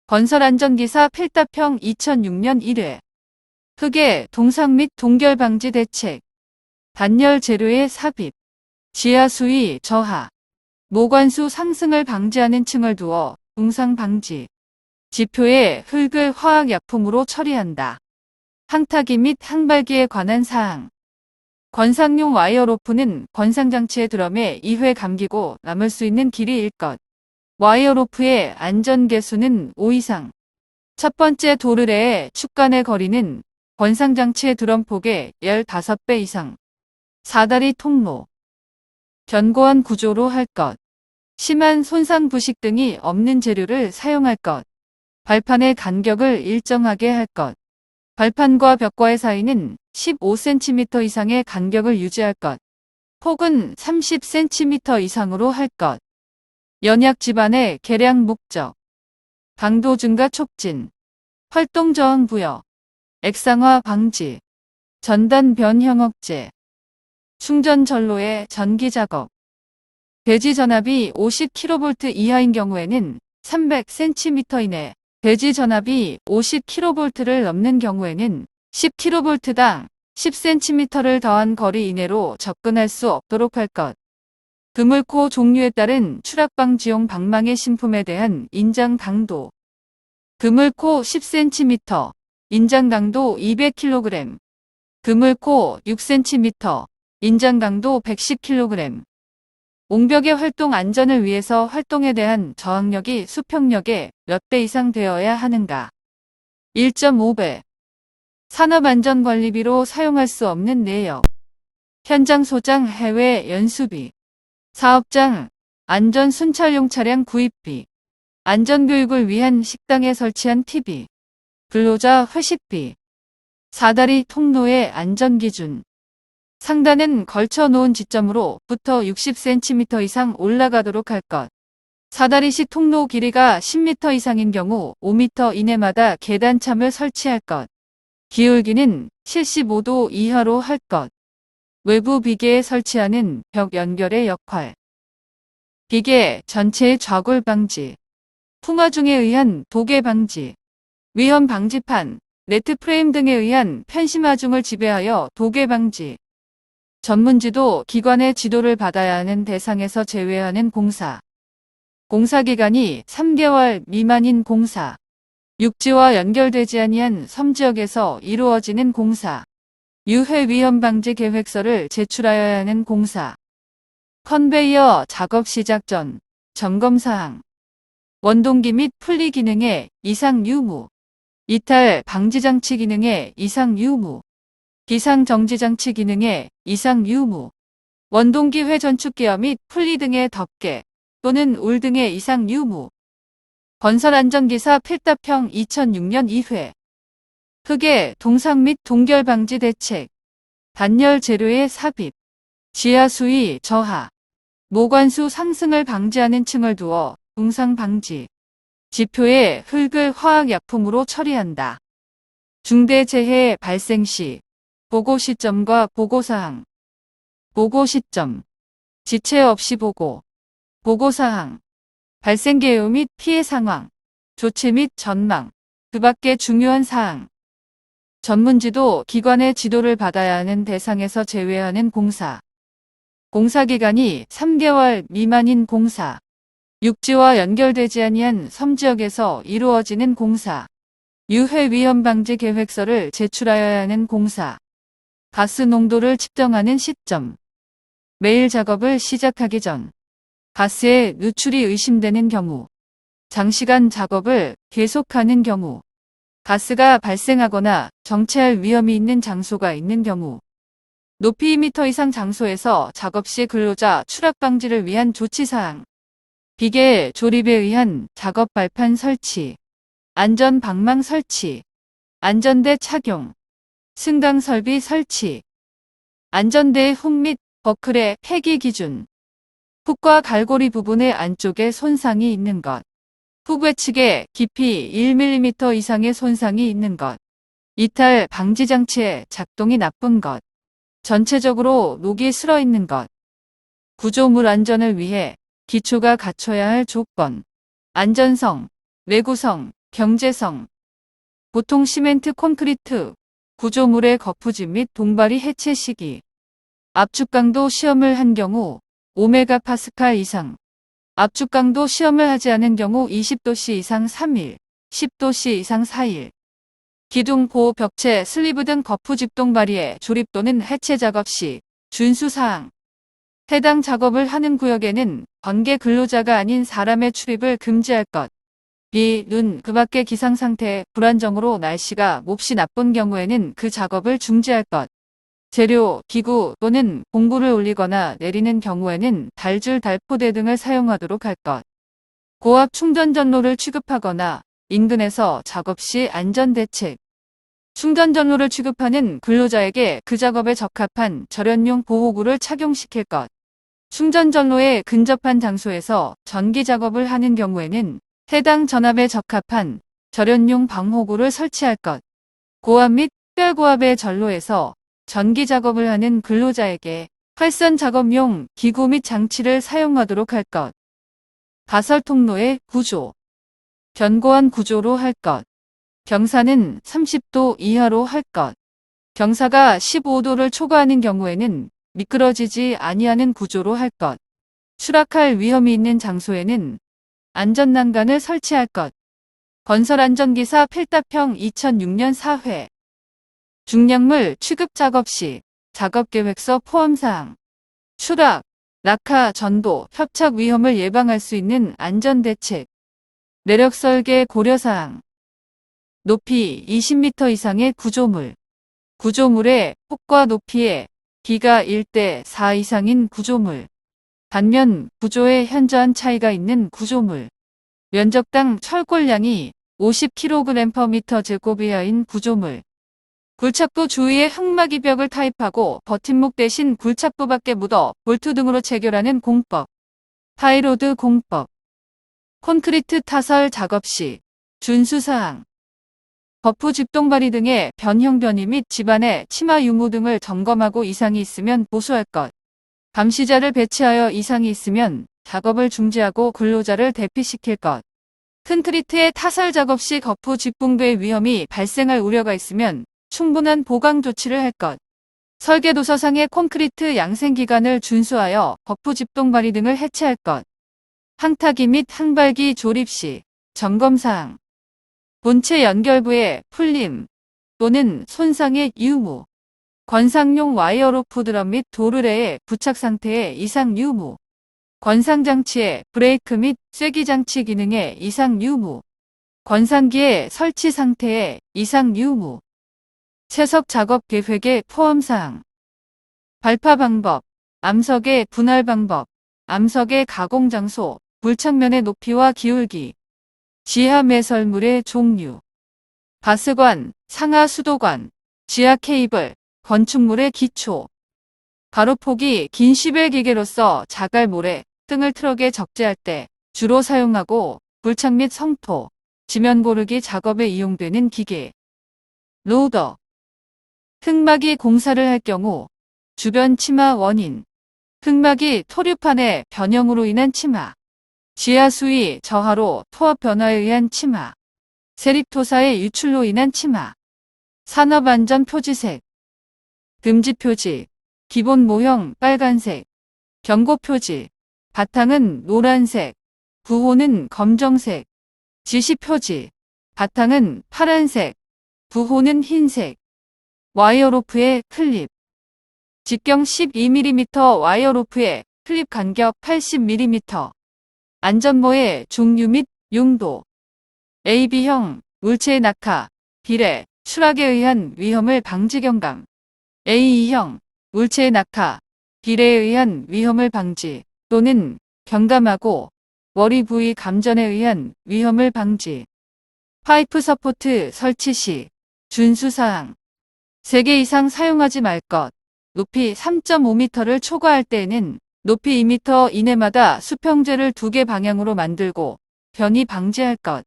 건설안전기사 필답형 2006년 1회 흙의 동상 및 동결 방지 대책 단열 재료의 삽입 지하 수위 저하 모관수 상승을 방지하는 층을 두어 동상 방지 지표에 흙을 화학약품으로 처리한다. 항타기 및 항발기에 관한 사항 건상용 와이어로프는 건상장치의 드럼에 2회 감기고 남을 수 있는 길이일 것. 와이어로프의 안전계수는 5 이상. 첫 번째 도르래의 축간의 거리는 건상장치의 드럼폭의 15배 이상. 사다리 통로. 견고한 구조로 할 것. 심한 손상 부식 등이 없는 재료를 사용할 것. 발판의 간격을 일정하게 할 것. 발판과 벽과의 사이는 15cm 이상의 간격을 유지할 것. 폭은 30cm 이상으로 할 것. 연약 지반의 개량 목적. 강도 증가 촉진. 활동 저항 부여. 액상화 방지. 전단 변형 억제. 충전 전로의 전기 작업. 대지 전압이 50kV 이하인 경우에는 300cm 이내, 대지 전압이 50kV를 넘는 경우에는 10kV당 10cm를 더한 거리 이내로 접근할 수 없도록 할 것. 그물코 종류에 따른 추락방지용 방망이 신품에 대한 인장 강도. 그물코 10cm, 인장 강도 200kg. 그물코 6cm, 인장 강도 110kg. 옹벽의 활동 안전을 위해서 활동에 대한 저항력이 수평력의 몇 배 이상 되어야 하는가. 1.5배. 산업안전관리비로 사용할 수 없는 내역. 현장 소장 해외 연수비. 사업장 안전순찰용 차량 구입비. 안전교육을 위한 식당에 설치한 TV. 근로자 회식비. 사다리 통로의 안전기준. 상단은 걸쳐 놓은 지점으로부터 60cm 이상 올라가도록 할 것. 사다리식 통로 길이가 10m 이상인 경우 5m 이내마다 계단참을 설치할 것. 기울기는 75도 이하로 할 것. 외부 비계에 설치하는 벽 연결의 역할. 비계 전체의 좌골 방지. 풍화중에 의한 도개 방지. 위험 방지판, 네트 프레임 등에 의한 편심하중을 지배하여 도개 방지. 전문지도 기관의 지도를 받아야 하는 대상에서 제외하는 공사. 공사기간이 3개월 미만인 공사. 육지와 연결되지 아니한 섬지역에서 이루어지는 공사. 유해 위험 방지 계획서를 제출하여야 하는 공사. 컨베이어 작업 시작 전 점검사항. 원동기 및 풀리 기능의 이상 유무. 이탈 방지 장치 기능의 이상 유무. 비상 정지 장치 기능의 이상 유무. 원동기 회전축 기어 및 풀리 등의 덮개 또는 울 등의 이상 유무. 건설안전기사 필답형 2006년 2회 흙의 동상 및 동결 방지 대책 단열 재료의 삽입 지하 수위 저하 모관수 상승을 방지하는 층을 두어 동상 방지 지표에 흙을 화학약품으로 처리한다. 중대재해 발생 시 보고 시점과 보고사항. 보고 시점. 지체 없이 보고. 보고사항. 발생 개요 및 피해 상황. 조치 및 전망. 그 밖의 중요한 사항. 전문지도 기관의 지도를 받아야 하는 대상에서 제외하는 공사. 공사기간이 3개월 미만인 공사. 육지와 연결되지 아니한 섬지역에서 이루어지는 공사. 유해 위험 방지 계획서를 제출하여야 하는 공사. 가스 농도를 측정하는 시점. 매일 작업을 시작하기 전. 가스의 누출이 의심되는 경우. 장시간 작업을 계속하는 경우. 가스가 발생하거나 정체할 위험이 있는 장소가 있는 경우. 높이 2m 이상 장소에서 작업 시 근로자 추락 방지를 위한 조치사항. 비계 조립에 의한 작업 발판 설치. 안전 방망 설치. 안전대 착용. 승강 설비 설치. 안전대의 훅 및 버클의 폐기 기준. 훅과 갈고리 부분의 안쪽에 손상이 있는 것. 훅 외측에 깊이 1mm 이상의 손상이 있는 것. 이탈 방지 장치의 작동이 나쁜 것. 전체적으로 녹이 슬어 있는 것. 구조물 안전을 위해 기초가 갖춰야 할 조건. 안전성, 내구성, 경제성. 보통 시멘트 콘크리트 구조물의 거푸집 및 동발이 해체 시기. 압축 강도 시험을 한 경우 5메가파스칼 이상. 압축 강도 시험을 하지 않은 경우 20도씨 이상 3일, 10도씨 이상 4일. 기둥, 보호, 벽체, 슬리브 등 거푸집 동발이의 조립 또는 해체 작업 시 준수사항. 해당 작업을 하는 구역에는 관계 근로자가 아닌 사람의 출입을 금지할 것. 비, 눈, 그 밖의 기상상태, 불안정으로 날씨가 몹시 나쁜 경우에는 그 작업을 중지할 것. 재료, 기구 또는 공구를 올리거나 내리는 경우에는 달줄, 달포대 등을 사용하도록 할 것. 고압 충전 전로를 취급하거나 인근에서 작업 시 안전대책. 충전 전로를 취급하는 근로자에게 그 작업에 적합한 절연용 보호구를 착용시킬 것. 충전 전로에 근접한 장소에서 전기 작업을 하는 경우에는 해당 전압에 적합한 절연용 방호구를 설치할 것. 고압 및 특별고압의 전로에서 전기 작업을 하는 근로자에게 활선 작업용 기구 및 장치를 사용하도록 할 것. 가설 통로의 구조. 견고한 구조로 할 것. 경사는 30도 이하로 할 것. 경사가 15도를 초과하는 경우에는 미끄러지지 아니하는 구조로 할 것. 추락할 위험이 있는 장소에는 안전난간을 설치할 것. 건설안전기사 필답형 2006년 4회. 중량물 취급 작업 시 작업계획서 포함사항. 추락, 낙하, 전도, 협착 위험을 예방할 수 있는 안전대책. 내력 설계 고려사항. 높이 20m 이상의 구조물. 구조물의 폭과 높이의 비가 1대 4 이상인 구조물. 반면 구조에 현저한 차이가 있는 구조물. 면적당 철골량이 50kg/m 제곱 이하인 구조물. 굴착부 주위에 흙막이 벽을 타입하고 버팀목 대신 굴착부 밖에 묻어 볼트 등으로 체결하는 공법. 타이로드 공법. 콘크리트 타설 작업 시 준수사항. 거푸 집동발이 등의 변형 변이 및 집안의 치마 유무 등을 점검하고 이상이 있으면 보수할 것. 감시자를 배치하여 이상이 있으면 작업을 중지하고 근로자를 대피시킬 것. 콘크리트의 타설 작업 시 거푸 집붕괴의 위험이 발생할 우려가 있으면 충분한 보강 조치를 할 것. 설계도서상의 콘크리트 양생기간을 준수하여 거푸 집동발이 등을 해체할 것. 항타기 및 항발기 조립 시 점검사항. 본체 연결부의 풀림 또는 손상의 유무. 관상용 와이어로프 드럼 및 도르래의 부착 상태의 이상 유무. 관상장치의 브레이크 및 쐐기장치 기능의 이상 유무. 관상기의 설치 상태의 이상 유무. 채석 작업 계획의 포함사항. 발파 방법, 암석의 분할 방법, 암석의 가공 장소, 불착면의 높이와 기울기, 지하 매설물의 종류, 가스관, 상하 수도관, 지하 케이블, 건축물의 기초, 가로폭이 긴 시벨 기계로서 자갈 모래 등을 트럭에 적재할 때 주로 사용하고 불착 및 성토, 지면 고르기 작업에 이용되는 기계, 로더. 흙막이 공사를 할 경우 주변 침하 원인, 흙막이 토류판의 변형으로 인한 침하, 지하 수위 저하로 토합 변화에 의한 침하, 세립토사의 유출로 인한 침하, 산업안전 표지색, 금지 표지, 기본 모형 빨간색, 경고 표지, 바탕은 노란색, 부호는 검정색, 지시 표지, 바탕은 파란색, 부호는 흰색, 와이어로프의 클립, 직경 12mm 와이어로프의 클립 간격 80mm, 안전모의 종류 및 용도, AB형, 물체의 낙하, 비례, 추락에 의한 위험을 방지 경감, AE형, 물체의 낙하, 비례에 의한 위험을 방지 또는 경감하고 머리 부위 감전에 의한 위험을 방지. 파이프 서포트 설치 시 준수사항. 3개 이상 사용하지 말 것. 높이 3.5m를 초과할 때에는 높이 2m 이내마다 수평제를 2개 방향으로 만들고 변이 방지할 것.